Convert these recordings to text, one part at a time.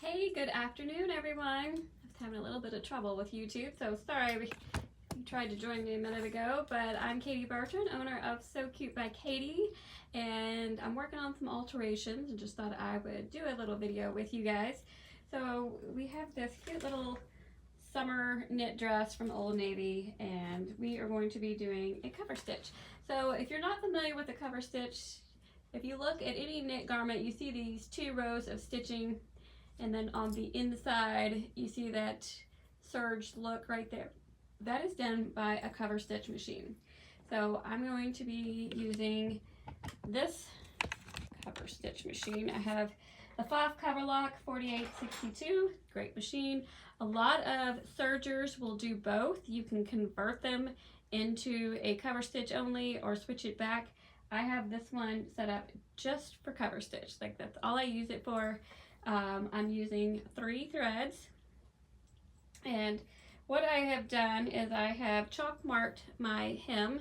Hey, good afternoon, everyone. I was having a little bit of trouble with YouTube, so sorry you tried to join me a minute ago, but I'm Katie Bertrand, owner of So Cute by Katie, and I'm working on some alterations and just thought I would do a little video with you guys. So we have this cute little summer knit dress from Old Navy, and we are going to be doing a cover stitch. So if you're not familiar with the cover stitch, if you look at any knit garment, you see these two rows of stitching, and then on the inside you see that serged look right there. That is done by a cover stitch machine. So I'm going to be using this cover stitch machine. I have the Pfaff Coverlock 4862, great machine. A lot of sergers will do both. You can convert them into a cover stitch only or switch it back. I have this one set up just for cover stitch, like that's all I use it for. I'm using 3 threads, and what I have done is I have chalk marked my hem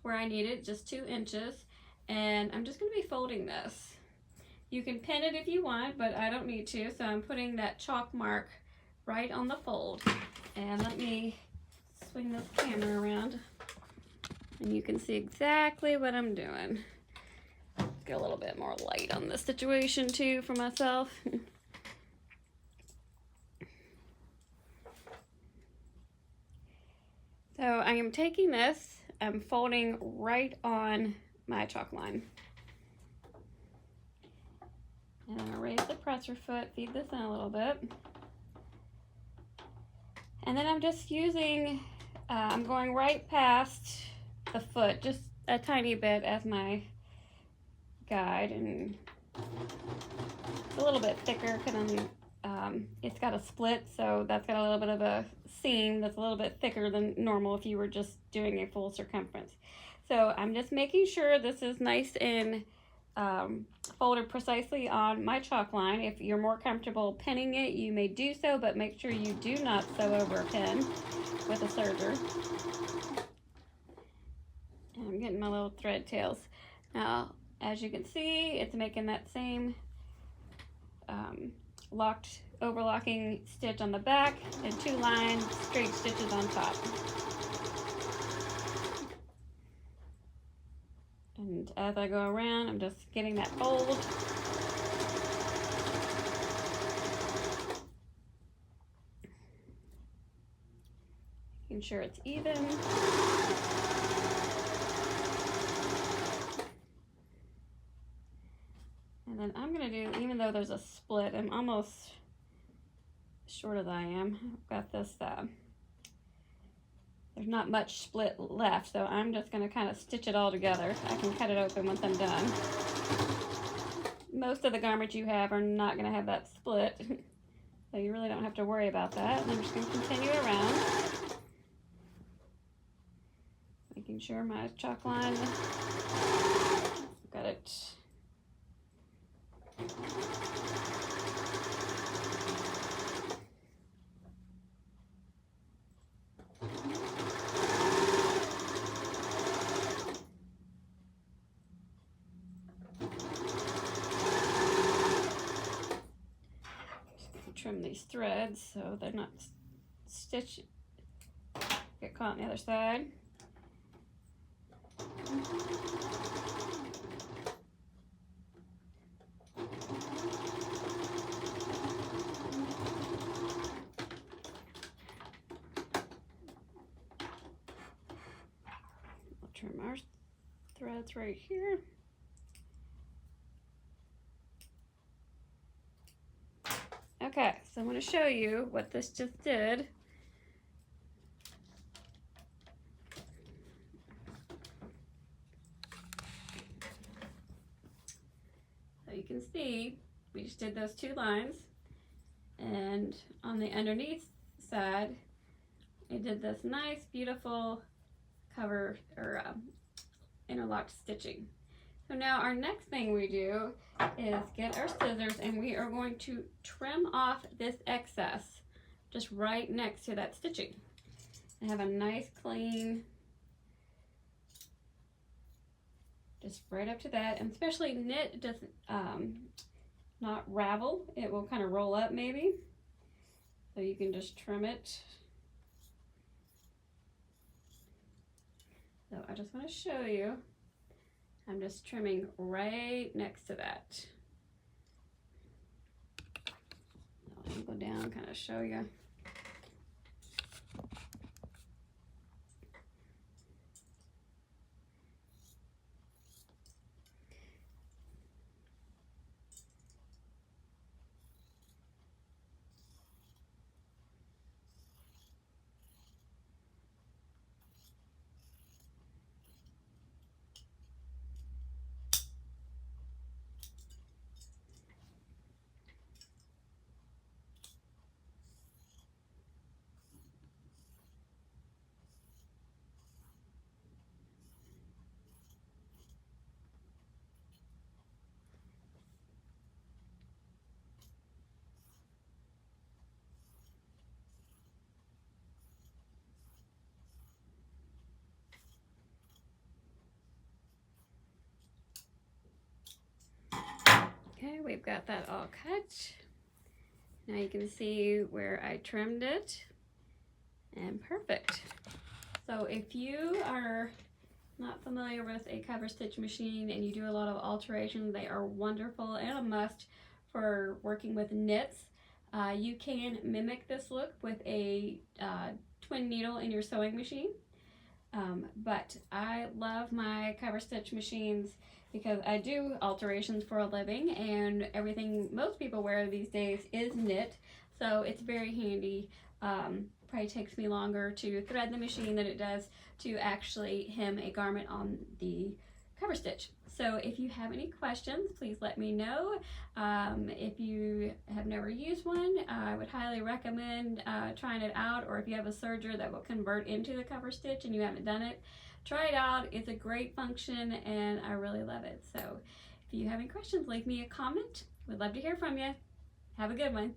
where I need it, just 2 inches, and I'm just going to be folding this. You can pin it if you want, but I don't need to, so I'm putting that chalk mark right on the fold. And let me swing this camera around and you can see exactly what I'm doing. Get a little bit more light on this situation too for myself. So I am taking this, I'm folding right on my chalk line. And I'm gonna raise the presser foot, feed this in a little bit. And then I'm just using, I'm going right past the foot, just a tiny bit as my guide, and it's a little bit thicker because it's got a split, so that's got a little bit of a seam that's a little bit thicker than normal if you were just doing a full circumference. So I'm just making sure this is nice and folded precisely on my chalk line. If you're more comfortable pinning it, you may do so, but make sure you do not sew over a pin with a serger. And I'm getting my little thread tails. Now, as you can see, it's making that same overlocking stitch on the back and 2 lines, straight stitches on top. And as I go around, I'm just getting that fold. Making sure it's even. And then I'm gonna do, even though there's a split, I'm almost shorter than I am. I've got this, there's not much split left, so I'm just gonna kind of stitch it all together. I can cut it open once I'm done. Most of the garments you have are not gonna have that split, so you really don't have to worry about that. And I'm just gonna continue around, making sure my chalk line, got it. Trim these threads so they're not stitched, get caught on the other side. I'll trim our threads right here. Okay, so I'm going to show you what this just did. So you can see we just did those 2 lines, and on the underneath side I did this nice beautiful cover or interlocked stitching. So now our next thing we do is get our scissors, and we are going to trim off this excess just right next to that stitching and have a nice clean, just right up to that. And especially knit doesn't not ravel. It will kind of roll up maybe. So you can just trim it. So I just want to show you. I'm just trimming right next to that. I'll go down, kind of show you. Okay, we've got that all cut. Now you can see where I trimmed it, and perfect. So if you are not familiar with a cover stitch machine and you do a lot of alterations, they are wonderful and a must for working with knits. You can mimic this look with a twin needle in your sewing machine. But I love my cover stitch machines because I do alterations for a living, and everything most people wear these days is knit, so it's very handy. Probably takes me longer to thread the machine than it does to actually hem a garment on the cover stitch. So if you have any questions, please let me know. If you have never used one, I would highly recommend trying it out, or if you have a serger that will convert into the cover stitch and you haven't done it, try it out. It's a great function and I really love it. So if you have any questions, leave me a comment. Would love to hear from you. Have a good one.